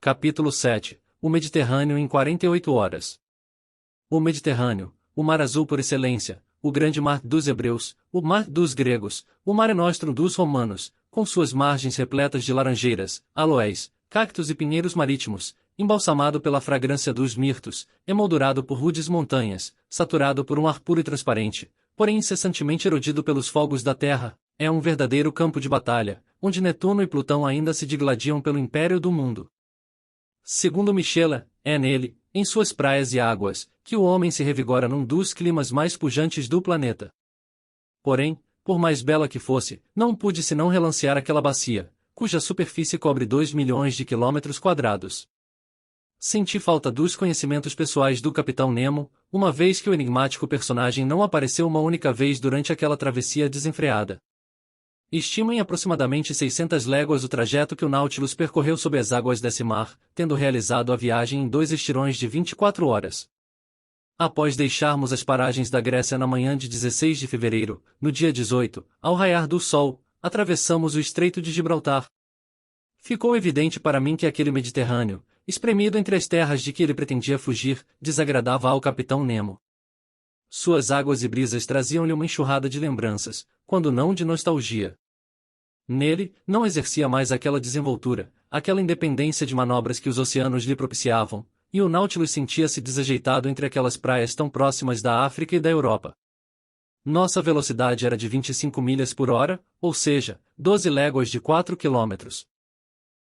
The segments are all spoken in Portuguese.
Capítulo 7. O Mediterrâneo em 48 horas. O Mediterrâneo, o mar azul por excelência, o grande mar dos hebreus, o mar dos gregos, o mare nostrum dos romanos, com suas margens repletas de laranjeiras, aloés, cactos e pinheiros marítimos, embalsamado pela fragrância dos mirtos, emoldurado por rudes montanhas, saturado por um ar puro e transparente, porém incessantemente erodido pelos fogos da terra, é um verdadeiro campo de batalha, onde Netuno e Plutão ainda se digladiam pelo império do mundo. Segundo Michela, é nele, em suas praias e águas, que o homem se revigora num dos climas mais pujantes do planeta. Porém, por mais bela que fosse, não pude senão relancear aquela bacia, cuja superfície cobre 2 milhões de quilômetros quadrados. Senti falta dos conhecimentos pessoais do Capitão Nemo, uma vez que o enigmático personagem não apareceu uma única vez durante aquela travessia desenfreada. Estimo em aproximadamente 600 léguas o trajeto que o Nautilus percorreu sob as águas desse mar, tendo realizado a viagem em 2 estirões de 24 horas. Após deixarmos as paragens da Grécia na manhã de 16 de fevereiro, no dia 18, ao raiar do sol, atravessamos o Estreito de Gibraltar. Ficou evidente para mim que aquele Mediterrâneo, espremido entre as terras de que ele pretendia fugir, desagradava ao Capitão Nemo. Suas águas e brisas traziam-lhe uma enxurrada de lembranças, quando não de nostalgia. Nele, não exercia mais aquela desenvoltura, aquela independência de manobras que os oceanos lhe propiciavam, e o Nautilus sentia-se desajeitado entre aquelas praias tão próximas da África e da Europa. Nossa velocidade era de 25 milhas por hora, ou seja, 12 léguas de 4 quilômetros.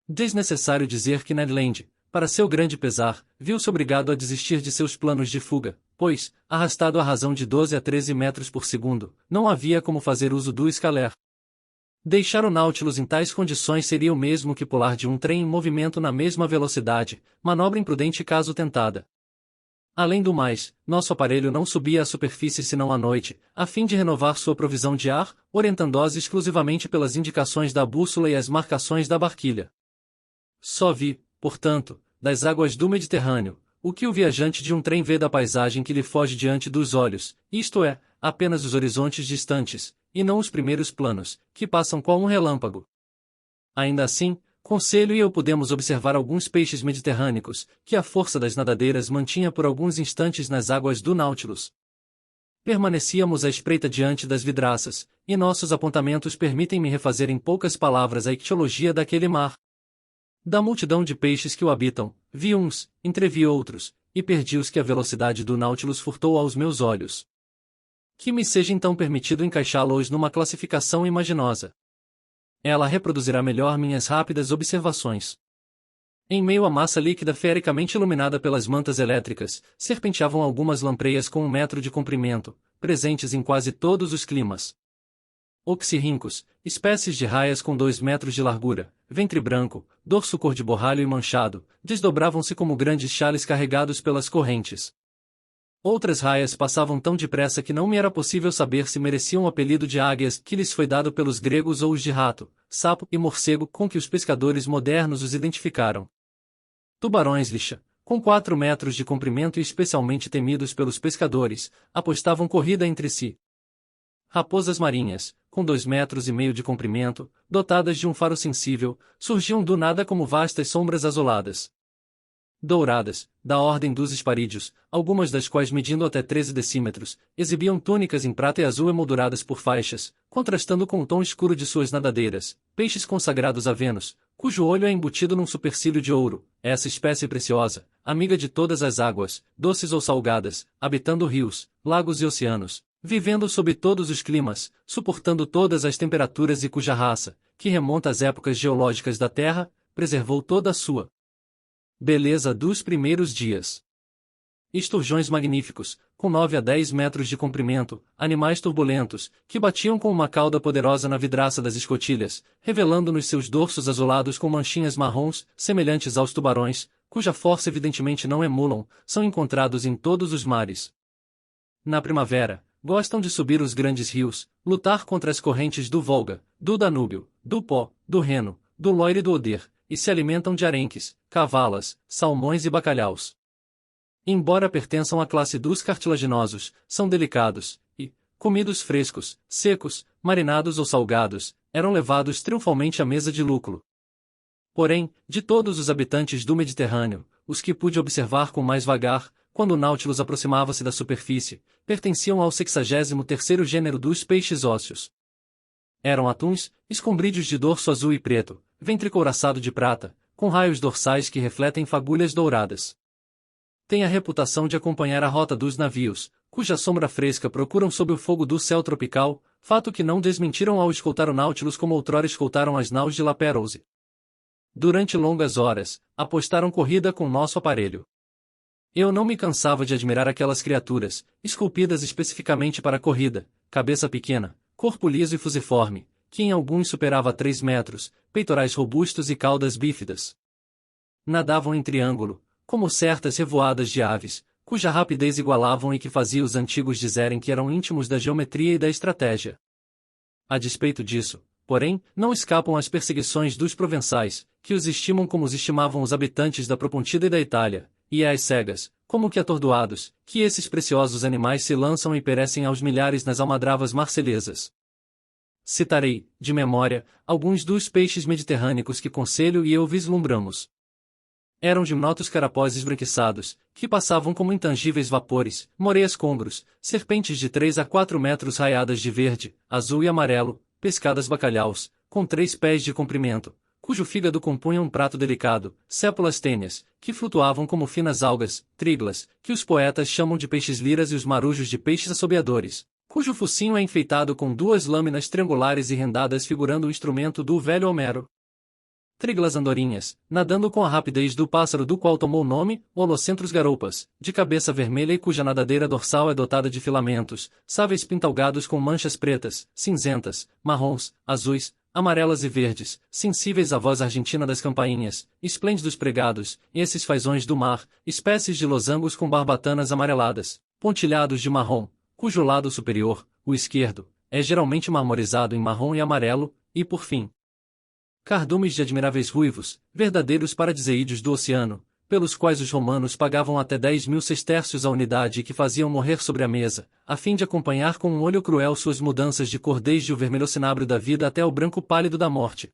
Desnecessário dizer que Ned Land, para seu grande pesar, viu-se obrigado a desistir de seus planos de fuga, pois, arrastado à razão de 12 a 13 metros por segundo, não havia como fazer uso do escaler. Deixar o Nautilus em tais condições seria o mesmo que pular de um trem em movimento na mesma velocidade, manobra imprudente caso tentada. Além do mais, nosso aparelho não subia à superfície senão à noite, a fim de renovar sua provisão de ar, orientando-os exclusivamente pelas indicações da bússola e as marcações da barquilha. Só vi, portanto, das águas do Mediterrâneo, o que o viajante de um trem vê da paisagem que lhe foge diante dos olhos, isto é, apenas os horizontes distantes, e não os primeiros planos, que passam qual um relâmpago. Ainda assim, Conselho e eu pudemos observar alguns peixes mediterrâneos, que a força das nadadeiras mantinha por alguns instantes nas águas do Nautilus. Permanecíamos à espreita diante das vidraças, e nossos apontamentos permitem-me refazer em poucas palavras a ictiologia daquele mar. Da multidão de peixes que o habitam, vi uns, entrevi outros, e perdi os que a velocidade do Nautilus furtou aos meus olhos. Que me seja então permitido encaixá-los numa classificação imaginosa. Ela reproduzirá melhor minhas rápidas observações. Em meio à massa líquida fericamente iluminada pelas mantas elétricas, serpenteavam algumas lampreias com 1 metro de comprimento, presentes em quase todos os climas. Oxirrincos, espécies de raias com 2 metros de largura, ventre branco, dorso cor de borralho e manchado, desdobravam-se como grandes chales carregados pelas correntes. Outras raias passavam tão depressa que não me era possível saber se mereciam o apelido de águias que lhes foi dado pelos gregos ou os de rato, sapo e morcego com que os pescadores modernos os identificaram. Tubarões lixa, com 4 metros de comprimento e especialmente temidos pelos pescadores, apostavam corrida entre si. Raposas marinhas, com 2,5 metros de comprimento, dotadas de um faro sensível, surgiam do nada como vastas sombras azuladas. Douradas, da ordem dos esparídeos, algumas das quais medindo até 13 decímetros, exibiam túnicas em prata e azul emolduradas por faixas, contrastando com o tom escuro de suas nadadeiras, peixes consagrados a Vênus, cujo olho é embutido num supercílio de ouro, essa espécie preciosa, amiga de todas as águas, doces ou salgadas, habitando rios, lagos e oceanos, vivendo sob todos os climas, suportando todas as temperaturas e cuja raça, que remonta às épocas geológicas da Terra, preservou toda a sua beleza dos primeiros dias. Esturjões magníficos, com 9 a 10 metros de comprimento, animais turbulentos, que batiam com uma cauda poderosa na vidraça das escotilhas, revelando nos seus dorsos azulados com manchinhas marrons, semelhantes aos tubarões, cuja força evidentemente não emulam, são encontrados em todos os mares. Na primavera, gostam de subir os grandes rios, lutar contra as correntes do Volga, do Danúbio, do Pó, do Reno, do Loire e do Oder, e se alimentam de arenques, cavalas, salmões e bacalhaus. Embora pertençam à classe dos cartilaginosos, são delicados, e, comidos frescos, secos, marinados ou salgados, eram levados triunfalmente à mesa de lucro. Porém, de todos os habitantes do Mediterrâneo, os que pude observar com mais vagar, quando o Nautilus aproximava-se da superfície, pertenciam ao 63º gênero dos peixes ósseos. Eram atuns, escombrídeos de dorso azul e preto, ventre couraçado de prata, com raios dorsais que refletem fagulhas douradas. Tem a reputação de acompanhar a rota dos navios, cuja sombra fresca procuram sob o fogo do céu tropical, fato que não desmentiram ao escoltar o Nautilus como outrora escoltaram as naus de La Pérouse. Durante longas horas, apostaram corrida com nosso aparelho. Eu não me cansava de admirar aquelas criaturas, esculpidas especificamente para a corrida, cabeça pequena, corpo liso e fusiforme, que em alguns superava 3 metros, peitorais robustos e caudas bífidas. Nadavam em triângulo, como certas revoadas de aves, cuja rapidez igualavam e que fazia os antigos dizerem que eram íntimos da geometria e da estratégia. A despeito disso, porém, não escapam às perseguições dos provençais, que os estimam como os estimavam os habitantes da Propontida e da Itália, e é às cegas, como que atordoados, que esses preciosos animais se lançam e perecem aos milhares nas almadravas marselhesas. Citarei, de memória, alguns dos peixes mediterrâneos que Conselho e eu vislumbramos. Eram gimnotos carapós esbranquiçados, que passavam como intangíveis vapores, moreias combros, serpentes de 3 a 4 metros raiadas de verde, azul e amarelo, pescadas bacalhaus, com 3 pés de comprimento, cujo fígado compunha um prato delicado, sépulas tênias, que flutuavam como finas algas, triglas, que os poetas chamam de peixes-liras e os marujos de peixes assobiadores, cujo focinho é enfeitado com 2 lâminas triangulares e rendadas figurando o instrumento do velho Homero. Triglas andorinhas, nadando com a rapidez do pássaro do qual tomou o nome, Holocentros garoupas, de cabeça vermelha e cuja nadadeira dorsal é dotada de filamentos, sáveis pintalgados com manchas pretas, cinzentas, marrons, azuis, amarelas e verdes, sensíveis à voz argentina das campainhas, esplêndidos pregados, esses fazões do mar, espécies de losangos com barbatanas amareladas, pontilhados de marrom, cujo lado superior, o esquerdo, é geralmente marmorizado em marrom e amarelo, e por fim, cardumes de admiráveis ruivos, verdadeiros paradiseídeos do oceano, pelos quais os romanos pagavam até 10.000 sestércios a unidade e que faziam morrer sobre a mesa, a fim de acompanhar com um olho cruel suas mudanças de cor desde o vermelho cinábrio da vida até o branco pálido da morte.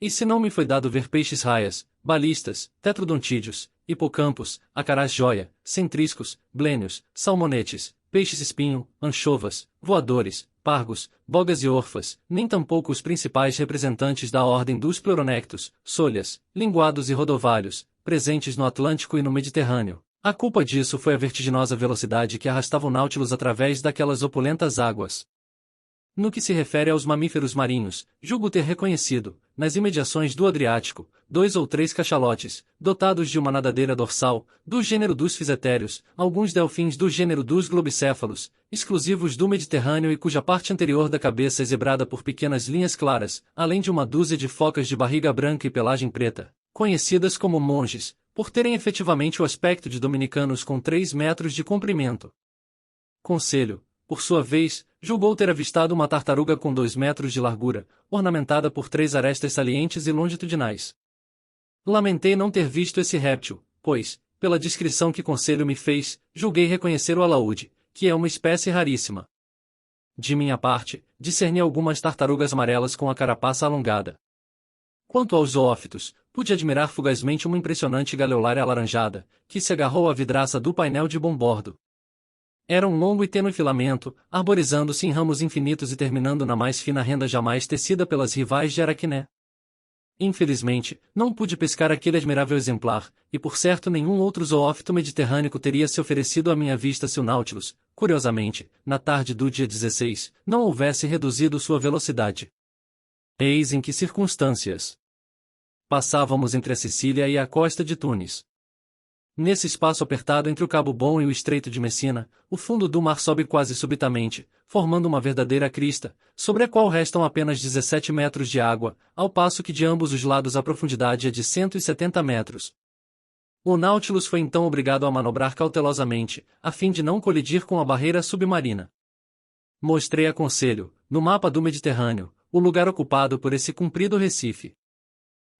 E se não me foi dado ver peixes raias, balistas, tetrodontídeos, hipocampos, acarás-joia, centriscos, blênios, salmonetes, peixes-espinho, anchovas, voadores, pargos, bogas e orfas, nem tampouco os principais representantes da ordem dos pleuronectos, solhas, linguados e rodovalhos, presentes no Atlântico e no Mediterrâneo. A culpa disso foi a vertiginosa velocidade que arrastava o Nautilus através daquelas opulentas águas. No que se refere aos mamíferos marinhos, julgo ter reconhecido, nas imediações do Adriático, 2 ou 3 cachalotes, dotados de uma nadadeira dorsal, do gênero dos fisetérios, alguns delfins do gênero dos globicéfalos, exclusivos do Mediterrâneo e cuja parte anterior da cabeça é zebrada por pequenas linhas claras, além de uma dúzia de focas de barriga branca e pelagem preta, conhecidas como monges, por terem efetivamente o aspecto de dominicanos com 3 metros de comprimento. Conselho, por sua vez, julgou ter avistado uma tartaruga com 2 metros de largura, ornamentada por 3 arestas salientes e longitudinais. Lamentei não ter visto esse réptil, pois, pela descrição que Conselho me fez, julguei reconhecer o alaúde, que é uma espécie raríssima. De minha parte, discerni algumas tartarugas amarelas com a carapaça alongada. Quanto aos zoófitos, pude admirar fugazmente uma impressionante galeolária alaranjada, que se agarrou à vidraça do painel de bom-bordo. Era um longo e tênue filamento, arborizando-se em ramos infinitos e terminando na mais fina renda jamais tecida pelas rivais de Aracné. Infelizmente, não pude pescar aquele admirável exemplar, e por certo nenhum outro zoófito mediterrâneo teria se oferecido à minha vista se o Nautilus, curiosamente, na tarde do dia 16, não houvesse reduzido sua velocidade. Eis em que circunstâncias passávamos entre a Sicília e a costa de Tunis. Nesse espaço apertado entre o Cabo Bom e o Estreito de Messina, o fundo do mar sobe quase subitamente, formando uma verdadeira crista, sobre a qual restam apenas 17 metros de água, ao passo que de ambos os lados a profundidade é de 170 metros. O Nautilus foi então obrigado a manobrar cautelosamente, a fim de não colidir com a barreira submarina. Mostrei a Conselho, no mapa do Mediterrâneo, o lugar ocupado por esse comprido recife.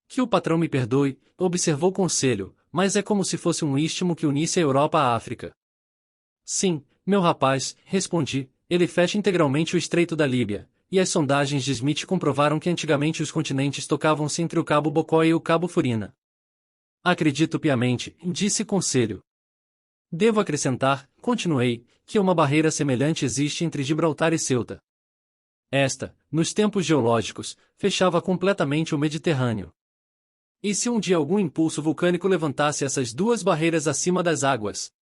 Que o patrão me perdoe, observou Conselho, mas é como se fosse um istmo que unisse a Europa à África. Sim, meu rapaz, respondi, ele fecha integralmente o Estreito da Líbia, e as sondagens de Smith comprovaram que antigamente os continentes tocavam-se entre o Cabo Bocói e o Cabo Furina. Acredito piamente, disse Conselho. Devo acrescentar, continuei, que uma barreira semelhante existe entre Gibraltar e Ceuta. Esta, nos tempos geológicos, fechava completamente o Mediterrâneo. E se um dia algum impulso vulcânico levantasse essas duas barreiras acima das águas?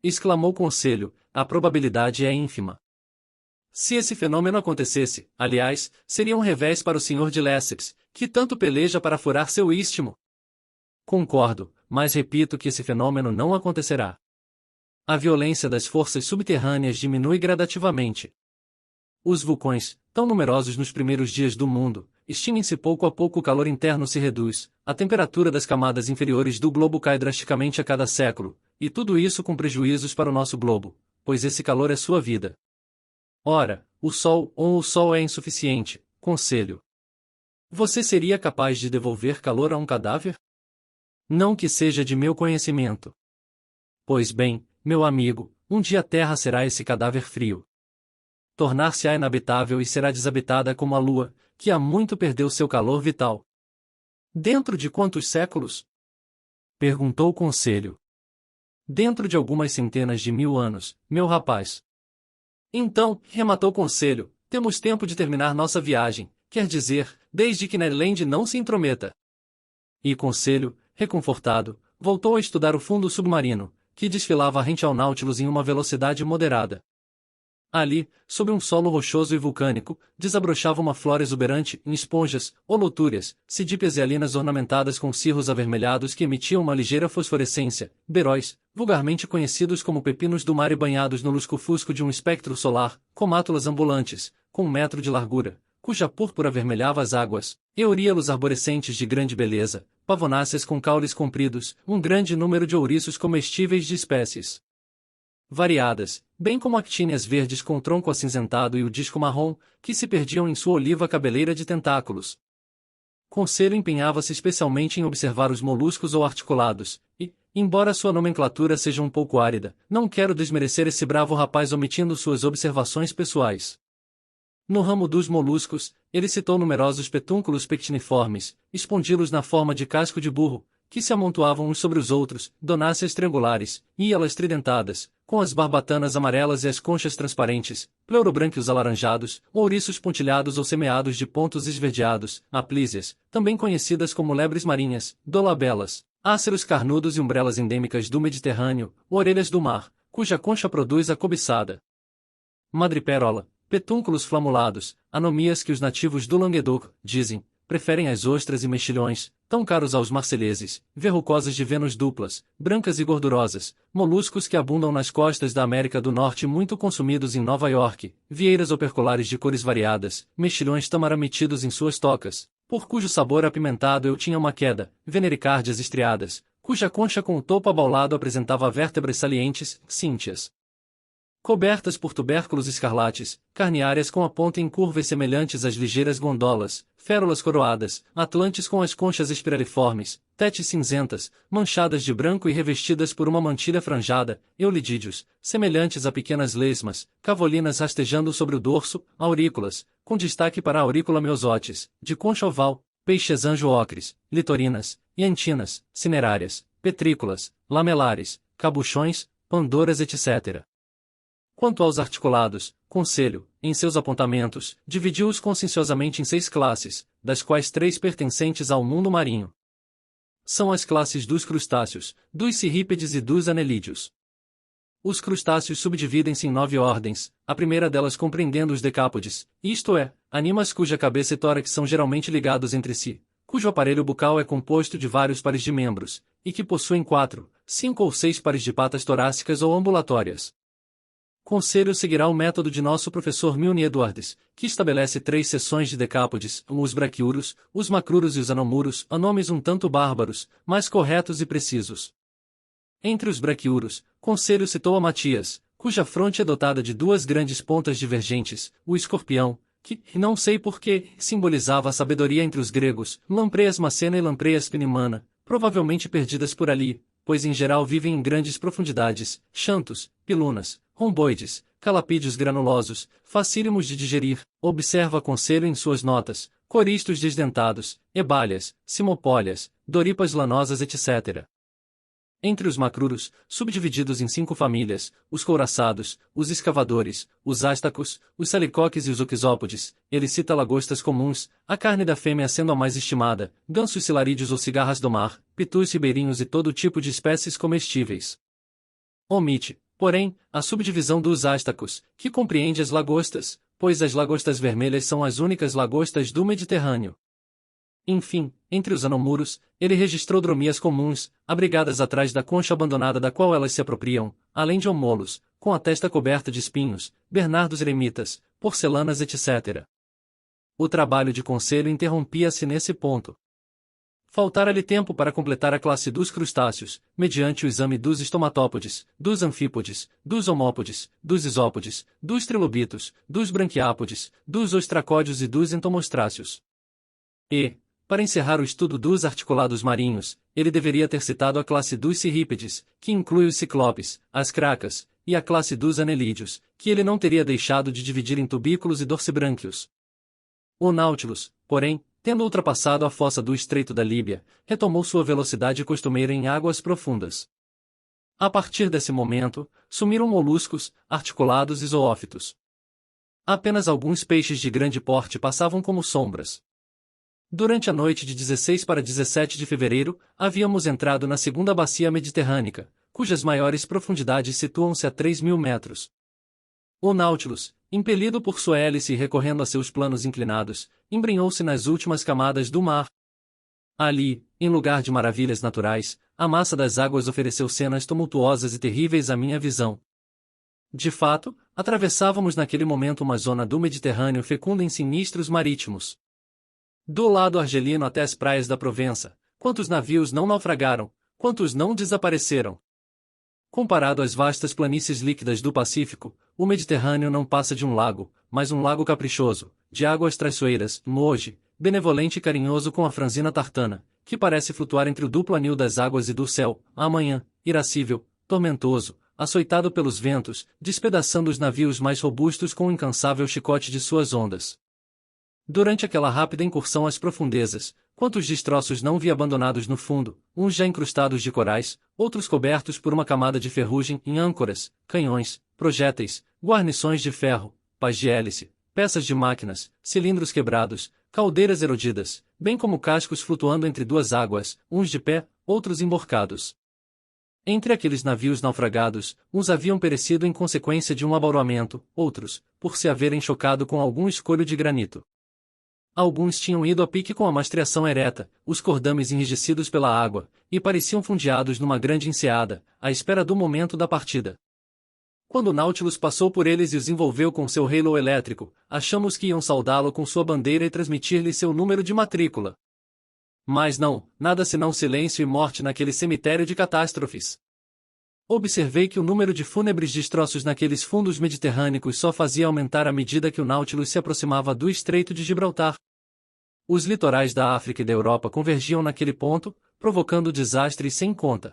Exclamou Conselho, a probabilidade é ínfima. Se esse fenômeno acontecesse, aliás, seria um revés para o Sr. de Lesseps, que tanto peleja para furar seu istmo. Concordo, mas repito que esse fenômeno não acontecerá. A violência das forças subterrâneas diminui gradativamente. Os vulcões, tão numerosos nos primeiros dias do mundo, extinguem-se pouco a pouco, o calor interno se reduz, a temperatura das camadas inferiores do globo cai drasticamente a cada século, e tudo isso com prejuízos para o nosso globo, pois esse calor é sua vida. Ora, o Sol é insuficiente, Conselho. Você seria capaz de devolver calor a um cadáver? Não que seja de meu conhecimento. Pois bem, meu amigo, um dia a Terra será esse cadáver frio. Tornar-se-á inabitável e será desabitada como a Lua, que há muito perdeu seu calor vital. Dentro de quantos séculos? Perguntou o Conselho. Dentro de algumas centenas de mil anos, meu rapaz. Então, rematou o Conselho, temos tempo de terminar nossa viagem, quer dizer, desde que Ned Land não se intrometa. E Conselho, reconfortado, voltou a estudar o fundo submarino, que desfilava rente ao Nautilus em uma velocidade moderada. Ali, sob um solo rochoso e vulcânico, desabrochava uma flora exuberante em esponjas, holotúrias, sidípias e alinas ornamentadas com cirros avermelhados que emitiam uma ligeira fosforescência, beróis, vulgarmente conhecidos como pepinos do mar e banhados no lusco-fusco de um espectro solar, comátulas ambulantes, com 1 metro de largura, cuja púrpura avermelhava as águas, euríalos arborescentes de grande beleza, pavonáceas com caules compridos, um grande número de ouriços comestíveis de espécies variadas, bem como actíneas verdes com tronco acinzentado e o disco marrom, que se perdiam em sua oliva cabeleira de tentáculos. Conselho empenhava-se especialmente em observar os moluscos ou articulados, e, embora sua nomenclatura seja um pouco árida, não quero desmerecer esse bravo rapaz omitindo suas observações pessoais. No ramo dos moluscos, ele citou numerosos petúnculos pectiniformes, espondilos na forma de casco de burro, que se amontoavam uns sobre os outros, donáceas triangulares, íalas tridentadas, com as barbatanas amarelas e as conchas transparentes, pleurobrânquios alaranjados, ouriços pontilhados ou semeados de pontos esverdeados, aplísias, também conhecidas como lebres marinhas, dolabelas, áceros carnudos e umbrelas endêmicas do Mediterrâneo, orelhas do mar, cuja concha produz a cobiçada madreperola, petúnculos flamulados, anomias que os nativos do Languedoc, dizem, preferem as ostras e mexilhões, tão caros aos marceleses, verrucosas de Vênus duplas, brancas e gordurosas, moluscos que abundam nas costas da América do Norte muito consumidos em Nova York, vieiras operculares de cores variadas, mexilhões tamarametidos em suas tocas, por cujo sabor apimentado eu tinha uma queda, venericárdias estriadas, cuja concha com o topo abaulado apresentava vértebras salientes, cíntias, cobertas por tubérculos escarlates, carneárias com a ponta em curvas semelhantes às ligeiras gondolas, férulas coroadas, atlantes com as conchas espiraliformes, tetes cinzentas, manchadas de branco e revestidas por uma mantilha franjada, eulidídeos, semelhantes a pequenas lesmas, cavolinas rastejando sobre o dorso, aurículas, com destaque para a aurícula meosotis, de concha oval, peixes anjo-ocres, litorinas, iantinas, cinerárias, petrículas, lamelares, cabuchões, pandoras etc. Quanto aos articulados, Conselho, em seus apontamentos, dividiu-os conscienciosamente em 6 classes, das quais 3 pertencentes ao mundo marinho. São as classes dos crustáceos, dos cirrípedes e dos anelídeos. Os crustáceos subdividem-se em 9 ordens, a primeira delas compreendendo os decápodes, isto é, animais cuja cabeça e tórax são geralmente ligados entre si, cujo aparelho bucal é composto de vários pares de membros, e que possuem 4, 5 ou 6 pares de patas torácicas ou ambulatórias. Conselho seguirá o método de nosso professor Milne Edwards, que estabelece 3 seções de decápodes, os braquiuros, os macruros e os anomuros, a nomes um tanto bárbaros, mas corretos e precisos. Entre os braquiuros, Conselho citou a Matias, cuja fronte é dotada de 2 grandes pontas divergentes, o escorpião, que, não sei porquê, simbolizava a sabedoria entre os gregos, Lampreias macena e Lampreias pinimana, provavelmente perdidas por ali, pois em geral vivem em grandes profundidades, xantos, pilunas, romboides, calapídeos granulosos, facílimos de digerir, observa conselho em suas notas, coristos desdentados, ebalhas, cimopólias, doripas lanosas etc. Entre os macruros, subdivididos em 5 famílias, os couraçados, os escavadores, os ástacos, os salicoques e os oquisópodes, ele cita lagostas comuns, a carne da fêmea sendo a mais estimada, gansos cilarídeos ou cigarras do mar, pitus ribeirinhos e todo tipo de espécies comestíveis. Omite, porém, a subdivisão dos ástacos, que compreende as lagostas, pois as lagostas vermelhas são as únicas lagostas do Mediterrâneo. Enfim, entre os anomuros, ele registrou dromias comuns, abrigadas atrás da concha abandonada da qual elas se apropriam, além de homolos, com a testa coberta de espinhos, bernardos eremitas, porcelanas etc. O trabalho de conselho interrompia-se nesse ponto. Faltara-lhe tempo para completar a classe dos crustáceos, mediante o exame dos estomatópodes, dos anfípodes, dos homópodes, dos isópodes, dos trilobitos, dos branquiápodes, dos ostracódeos e dos entomostráceos. E, para encerrar o estudo dos articulados marinhos, ele deveria ter citado a classe dos cirrípedes, que inclui os ciclopes, as cracas, e a classe dos anelídeos, que ele não teria deixado de dividir em tubículos e dorcibrânquios. O Nautilus, porém, tendo ultrapassado a fossa do Estreito da Líbia, retomou sua velocidade costumeira em águas profundas. A partir desse momento, sumiram moluscos, articulados e zoófitos. Apenas alguns peixes de grande porte passavam como sombras. Durante a noite de 16 para 17 de fevereiro, havíamos entrado na segunda bacia mediterrânica, cujas maiores profundidades situam-se a 3.000 metros. O Nautilus, impelido por sua hélice e recorrendo a seus planos inclinados, embrenhou-se nas últimas camadas do mar. Ali, em lugar de maravilhas naturais, a massa das águas ofereceu cenas tumultuosas e terríveis à minha visão. De fato, atravessávamos naquele momento uma zona do Mediterrâneo fecunda em sinistros marítimos. Do lado argelino até as praias da Provença, quantos navios não naufragaram, quantos não desapareceram? Comparado às vastas planícies líquidas do Pacífico, o Mediterrâneo não passa de um lago, mas um lago caprichoso, de águas traiçoeiras, moje, benevolente e carinhoso com a franzina tartana, que parece flutuar entre o duplo anil das águas e do céu, amanhã, irascível, tormentoso, açoitado pelos ventos, despedaçando os navios mais robustos com o incansável chicote de suas ondas. Durante aquela rápida incursão às profundezas, quantos destroços não vi abandonados no fundo, uns já incrustados de corais, outros cobertos por uma camada de ferrugem em âncoras, canhões, projéteis, guarnições de ferro, pás de hélice, peças de máquinas, cilindros quebrados, caldeiras erodidas, bem como cascos flutuando entre duas águas, uns de pé, outros emborcados. Entre aqueles navios naufragados, uns haviam perecido em consequência de um abauramento, outros, por se haverem chocado com algum escolho de granito. Alguns tinham ido a pique com a mastreação ereta, os cordames enrijecidos pela água, e pareciam fundeados numa grande enseada, à espera do momento da partida. Quando o Nautilus passou por eles e os envolveu com seu halo elétrico, achamos que iam saudá-lo com sua bandeira e transmitir-lhe seu número de matrícula. Mas não, nada senão silêncio e morte naquele cemitério de catástrofes. Observei que o número de fúnebres destroços naqueles fundos mediterrâneos só fazia aumentar à medida que o Nautilus se aproximava do Estreito de Gibraltar. Os litorais da África e da Europa convergiam naquele ponto, provocando desastres sem conta.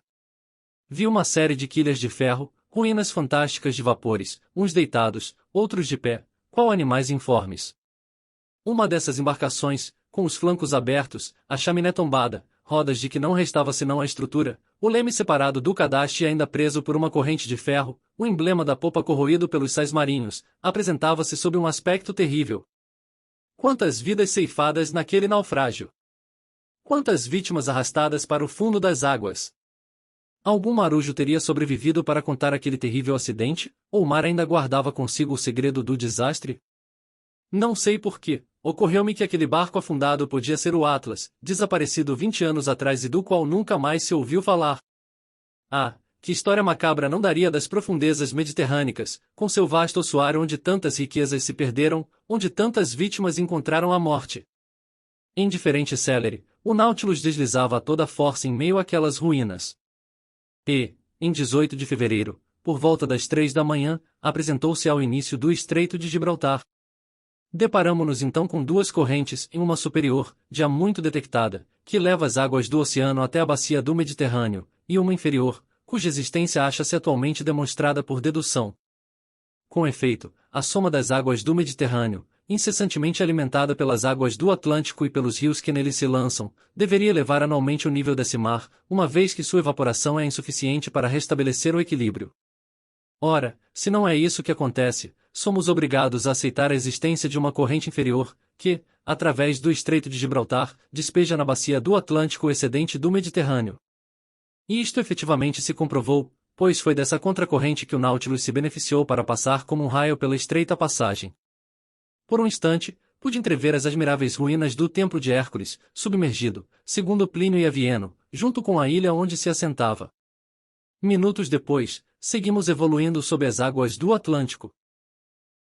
Vi uma série de quilhas de ferro, ruínas fantásticas de vapores, uns deitados, outros de pé, qual animais informes. Uma dessas embarcações, com os flancos abertos, a chaminé tombada, rodas de que não restava senão a estrutura, o leme separado do cadastre ainda preso por uma corrente de ferro, o emblema da popa corroído pelos sais marinhos, apresentava-se sob um aspecto terrível. Quantas vidas ceifadas naquele naufrágio! Quantas vítimas arrastadas para o fundo das águas! Algum marujo teria sobrevivido para contar aquele terrível acidente, ou o mar ainda guardava consigo o segredo do desastre? Não sei porquê, ocorreu-me que aquele barco afundado podia ser o Atlas, desaparecido 20 anos atrás e do qual nunca mais se ouviu falar. Ah, que história macabra não daria das profundezas mediterrânicas, com seu vasto ossuário onde tantas riquezas se perderam, onde tantas vítimas encontraram a morte. Indiferente e célere, o Nautilus deslizava a toda força em meio àquelas ruínas. E, em 18 de fevereiro, por volta das 3 da manhã, apresentou-se ao início do Estreito de Gibraltar. Deparamo-nos então com duas correntes, em uma superior, já muito detectada, que leva as águas do oceano até a bacia do Mediterrâneo, e uma inferior, cuja existência acha-se atualmente demonstrada por dedução. Com efeito, a soma das águas do Mediterrâneo, incessantemente alimentada pelas águas do Atlântico e pelos rios que nele se lançam, deveria elevar anualmente o nível desse mar, uma vez que sua evaporação é insuficiente para restabelecer o equilíbrio. Ora, se não é isso que acontece, somos obrigados a aceitar a existência de uma corrente inferior, que, através do Estreito de Gibraltar, despeja na bacia do Atlântico o excedente do Mediterrâneo. E isto efetivamente se comprovou, pois foi dessa contracorrente que o Nautilus se beneficiou para passar como um raio pela estreita passagem. Por um instante, pude entrever as admiráveis ruínas do Templo de Hércules, submergido, segundo Plínio e Avienno, junto com a ilha onde se assentava. Minutos depois, seguimos evoluindo sob as águas do Atlântico.